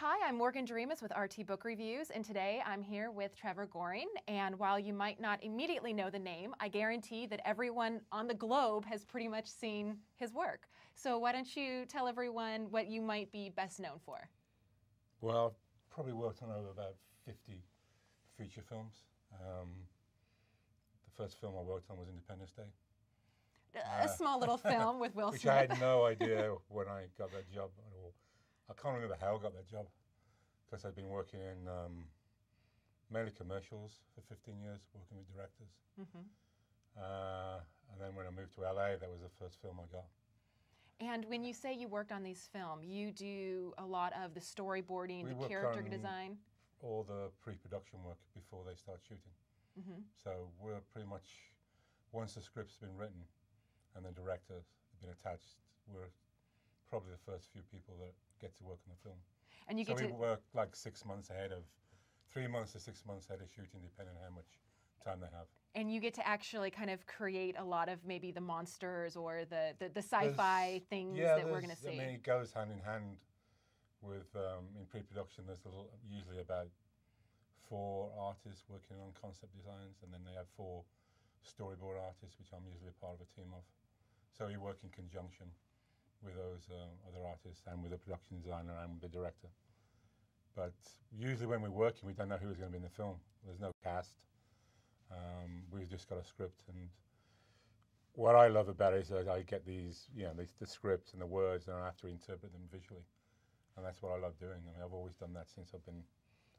Hi, I'm Morgan Doremus with RT Book Reviews, and today I'm here with Trevor Goring. And while you might not immediately know the name, I guarantee that everyone on the globe has pretty much seen his work. So why don't you tell everyone what you might be best known for? Well, I've probably worked on over about 50 feature films. The first film I worked on was Independence Day. A small little film with Will Which Smith. I had no idea when I got that job at all. I can't remember how I got that job because I'd been working in mainly commercials for 15 years, working with directors. And then when I moved to LA, that was the first film I got. And when you say you worked on these films, you do a lot of the storyboarding, the character design? All the pre-production work before they start shooting. So we're pretty much, once the script's been written and the directors have been attached, we're probably the first few people that get to work on the film. And you so get we work like 6 months ahead of, 3 months to 6 months ahead of shooting, depending on how much time they have. And you get to actually kind of create a lot of maybe the monsters or the sci-fi things that we're going to see. I mean, it goes hand in hand with, in pre-production, there's usually about 4 artists working on concept designs, and then they have 4 storyboard artists, which I'm usually part of a team of. So we work in conjunction with those other artists and with the production designer and with the director. But usually when we're working, we don't know who's going to be in the film. There's no cast. We've just got a script, and what I love about it is that I get these, the scripts and the words, and I have to interpret them visually, and that's what I love doing. I mean, I've always done that since I've been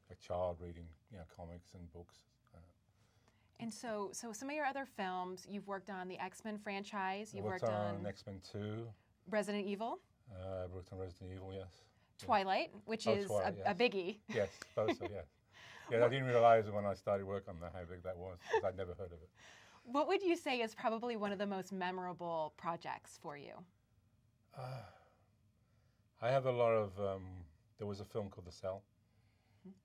a child, reading comics and books. And so some of your other films, you've worked on the X-Men franchise. You've worked on X-Men 2. Resident Evil. I worked on Resident Evil, yes. Twilight, which is Twilight, a biggie. Yes, both so, yes. Yeah, I didn't realize when I started work on that how big that was, because I'd never heard of it. What would you say is probably one of the most memorable projects for you? I have a lot of, there was a film called The Cell,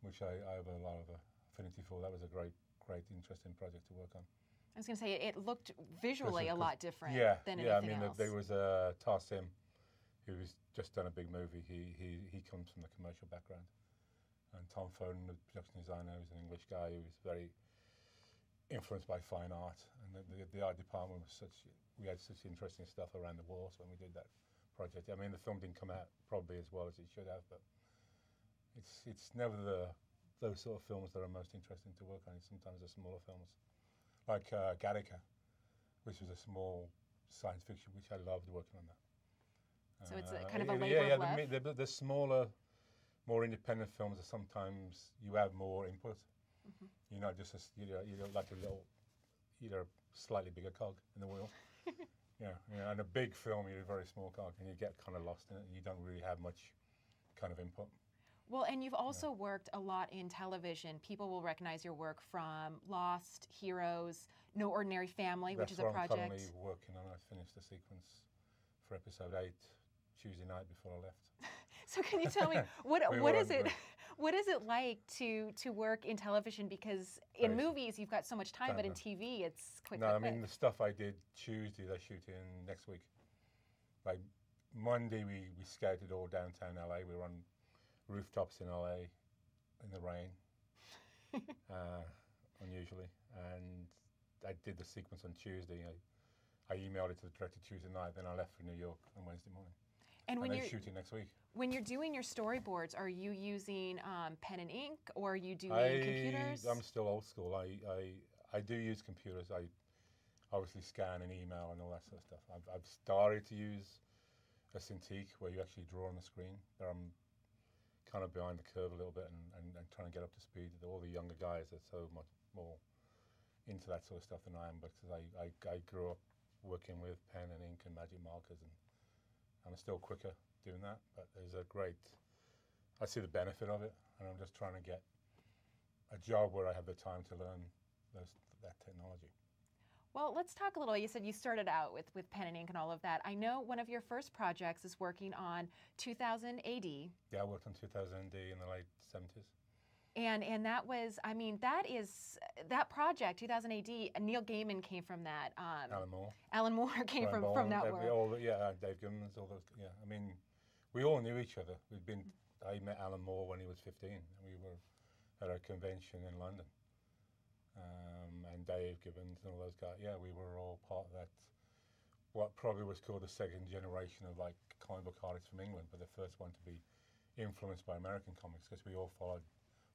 which I have a lot of affinity for. That was a great, interesting project to work on. I was going to say, it looked visually a lot different than anything else. Yeah, I mean, there was Tar Sim, who's just done a big movie. He comes from the commercial background. And Tom Foden, the production designer, who's an English guy who was very influenced by fine art. And the art department was we had such interesting stuff around the walls when we did that project. I mean, the film didn't come out probably as well as it should have, but it's never those sort of films that are most interesting to work on. It's sometimes the smaller films, like Gattaca, which was a small science fiction, which I loved working on that. So it's kind of a labor of love? The smaller, more independent films are sometimes you have more input. You're not just you're like a little, you're a slightly bigger cog in the wheel. And a big film, you're a very small cog, and you get kind of lost in it, and you don't really have much kind of input. Well, and you've also worked a lot in television. People will recognize your work from Lost, Heroes, No Ordinary Family, which is a project. I'm currently working on. I finished the sequence for episode 8 Tuesday night before I left. So can you tell me what is it like to work in television? Because in movies you've got so much time, but in TV it's quick. No, I mean the stuff I did Tuesday, they shoot in next week. Like Monday, we scouted all downtown LA. We were on rooftops in LA in the rain, unusually, and I did the sequence on Tuesday. I emailed it to the director Tuesday night, then I left for New York on Wednesday morning. And when you're shooting next week. When you're doing your storyboards, are you using pen and ink, or are you doing computers? I'm still old school. I do use computers. I obviously scan and email and all that sort of stuff. I've started to use a Cintiq where you actually draw on the screen, but I'm kind of behind the curve a little bit and trying to get up to speed. All the younger guys are so much more into that sort of stuff than I am, because I grew up working with pen and ink and magic markers, and I'm still quicker doing that, but I see the benefit of it, and I'm just trying to get a job where I have the time to learn that technology. Well, let's talk a little. You said you started out with pen and ink and all of that. I know one of your first projects is working on 2000 AD. Yeah, I worked on 2000 AD in the late 70s. And that was, I mean, that project, 2000 AD, Neil Gaiman came from that. Alan Moore. Alan Moore came from that work. Dave Gibbons, all those, yeah. I mean, we all knew each other. I met Alan Moore when he was 15, and we were at a convention in London. And Dave Gibbons and all those guys, yeah, we were all part of that, what probably was called the second generation of like comic book artists from England, but the first one to be influenced by American comics, because we all followed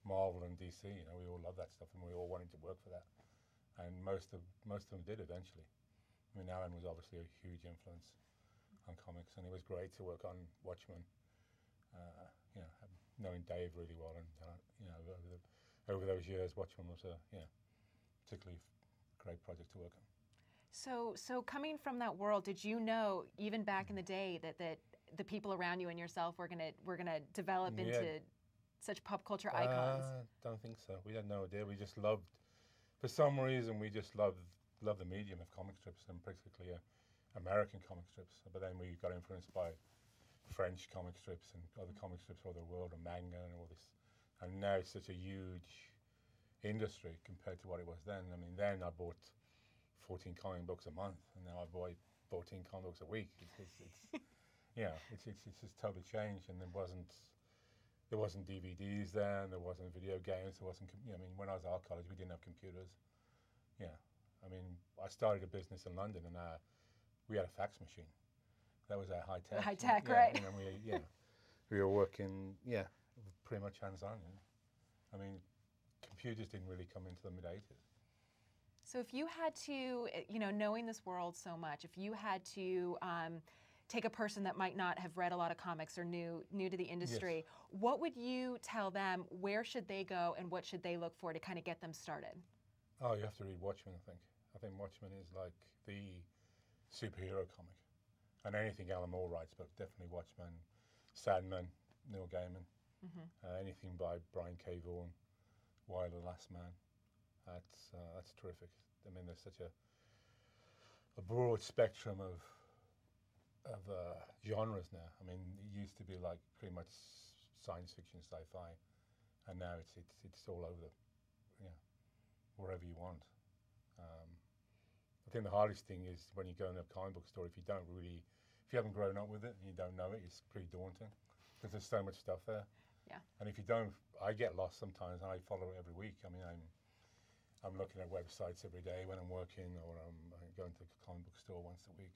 Marvel and DC, you know, we all loved that stuff and we all wanted to work for that. And most of them did eventually. I mean, Alan was obviously a huge influence on comics, and it was great to work on Watchmen. You know, knowing Dave really well, and you know, over those years, Watchmen was a particularly great project to work on. So coming from that world, did you know even back in the day that the people around you and yourself were gonna develop into such pop culture icons? Don't think so. We had no idea. We just loved, for some reason, we just loved the medium of comic strips, and particularly American comic strips. But then we got influenced by French comic strips and other comic strips all over the world, and manga and all this. And now it's such a huge industry compared to what it was then. I mean, then I bought 14 comic books a month, and now I buy 14 comic books a week. It's yeah, it's just totally changed. And there wasn't DVDs then, there wasn't video games, there wasn't. I mean, when I was at art college, we didn't have computers. Yeah, I mean, I started a business in London, and we had a fax machine. That was our high tech. High tech, yeah, right? And we were working, pretty much hands on. I mean, computers didn't really come into the mid-80s. So if you had to, you know, knowing this world so much, if you had to take a person that might not have read a lot of comics or new to the industry, what would you tell them? Where should they go, and what should they look for to kind of get them started? Oh, you have to read Watchmen, I think. I think Watchmen is like the superhero comic. And anything Alan Moore writes, but definitely Watchmen, Sandman, Neil Gaiman, anything by Brian K. Vaughan, Why the Last Man. That's terrific. I mean, there's such a broad spectrum of genres now. I mean, it used to be like pretty much science fiction, sci-fi, and now it's all over wherever you want. I think the hardest thing is when you go in a comic book store, if you haven't grown up with it and you don't know it, it's pretty daunting because there's so much stuff there. Yeah. And if you don't, I get lost sometimes, and I follow it every week. I mean, I'm looking at websites every day when I'm working, or I'm going to the comic book store once a week,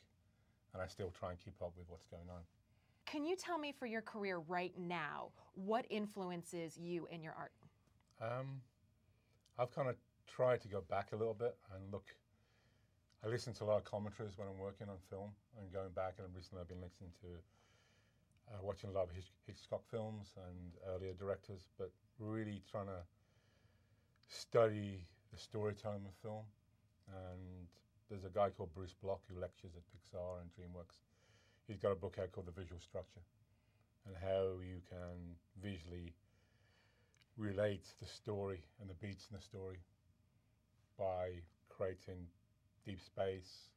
and I still try and keep up with what's going on. Can you tell me, for your career right now, what influences you in your art? I've kind of tried to go back a little bit and look. I listen to a lot of commentaries when I'm working on film and going back, and recently I've been listening to, watching a lot of Hitchcock films and earlier directors, but really trying to study the storytelling of film. And there's a guy called Bruce Block who lectures at Pixar and DreamWorks. He's got a book out called The Visual Structure, and how you can visually relate the story and the beats in the story by creating deep space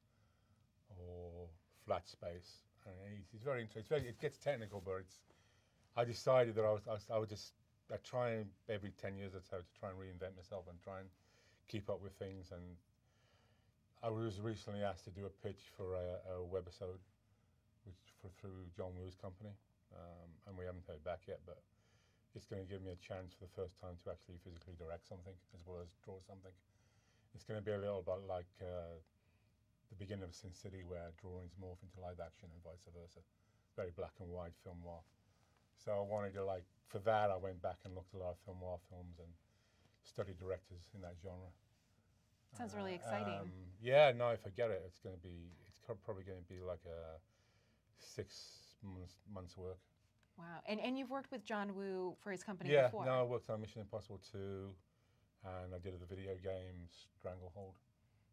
or flat space. And it's very interesting. It gets technical, but I decided that I try and every 10 years or so to try and reinvent myself and try and keep up with things. And I was recently asked to do a pitch for a webisode, through John Woo's company, and we haven't heard back yet, but it's going to give me a chance for the first time to actually physically direct something as well as draw something. It's going to be a little bit like the beginning of Sin City, where drawings morph into live action and vice versa. Very black and white film noir. So I wanted to, for that, I went back and looked at a lot of film noir films and studied directors in that genre. Sounds really exciting. Yeah, no, forget it. It's probably going to be like a 6 months work. Wow. And you've worked with John Woo for his company before? Yeah, no, I worked on Mission Impossible 2, and I did the video game Stranglehold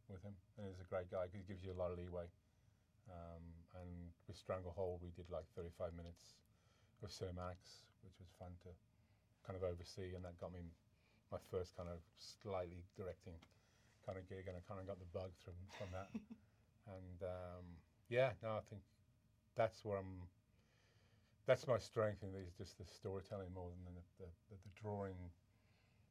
with him. And he's a great guy because he gives you a lot of leeway. And with Stranglehold, we did like 35 minutes of cinematics, which was fun to kind of oversee, and that got me my first kind of slightly directing kind of gig, and I kind of got the bug from that. And I think that's my strength, and is just the storytelling more than the drawing.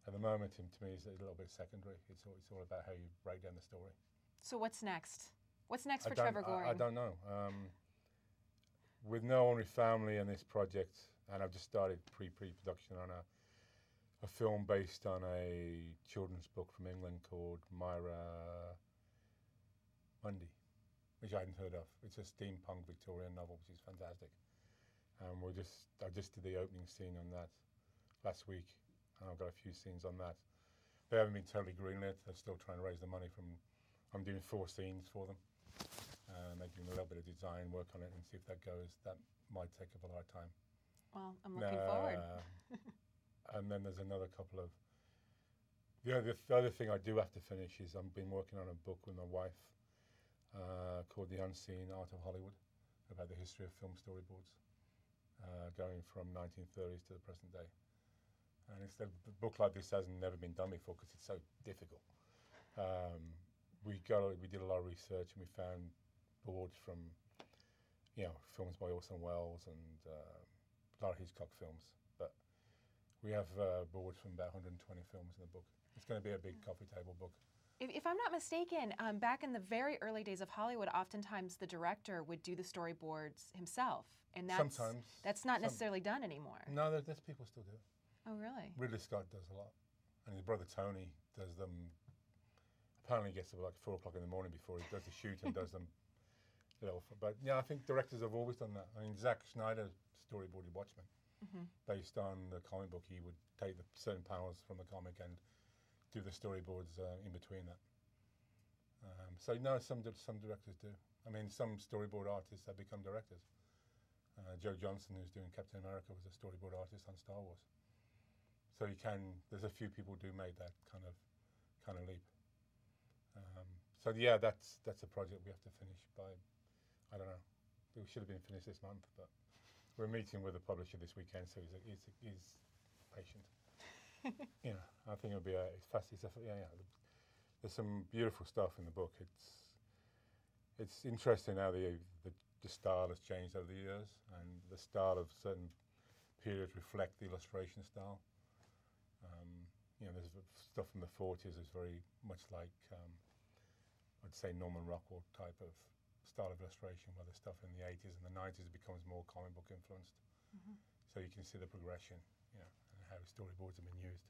At the moment, to me, is a little bit secondary. It's all about how you break down the story. So what's next? What's next for Trevor Goring? I don't know. With No Ordinary Family and this project, and I've just started pre-production on a film based on a children's book from England called Myra Mundy, which I hadn't heard of. It's a steampunk Victorian novel, which is fantastic. And I just did the opening scene on that last week, and I've got a few scenes on that. They haven't been totally greenlit. They're still trying to raise the money from. I'm doing 4 scenes for them. They're doing a little bit of design work on it and see if that goes. That might take up a lot of time. Well, I'm looking forward. And then there's another couple of. The other thing I do have to finish is I've been working on a book with my wife called The Unseen Art of Hollywood, about the history of film storyboards, going from 1930s to the present day. And instead, a book like this hasn't never been done before because it's so difficult. We did a lot of research and we found boards from, films by Orson Welles and a lot of Hitchcock films. But we have boards from about 120 films in the book. It's going to be a big coffee table book. If I'm not mistaken, back in the very early days of Hollywood, oftentimes the director would do the storyboards himself, and that's not necessarily done anymore. No, there's people still do it. Oh, really? Ridley Scott does a lot, and his brother Tony does them. Apparently, he gets up like 4 o'clock in the morning before he does the shoot and does them. But yeah, I think directors have always done that. I mean, Zack Snyder storyboarded Watchmen, based on the comic book. He would take the certain panels from the comic and do the storyboards in between that. So no, some directors do. I mean, some storyboard artists have become directors. Joe Johnston, who's doing Captain America, was a storyboard artist on Star Wars. So there's a few people do make that kind of leap. So yeah, that's a project we have to finish by, I don't know, we should have been finished this month, but we're meeting with the publisher this weekend, so he's patient. I think it'll be it's fast. There's some beautiful stuff in the book. It's interesting how the style has changed over the years, and the style of certain periods reflect the illustration style. There's stuff from the 40s is very much like, I'd say, Norman Rockwell type of style of illustration, where the stuff in the 80s and the 90s becomes more comic book influenced. So you can see the progression, and how storyboards have been used.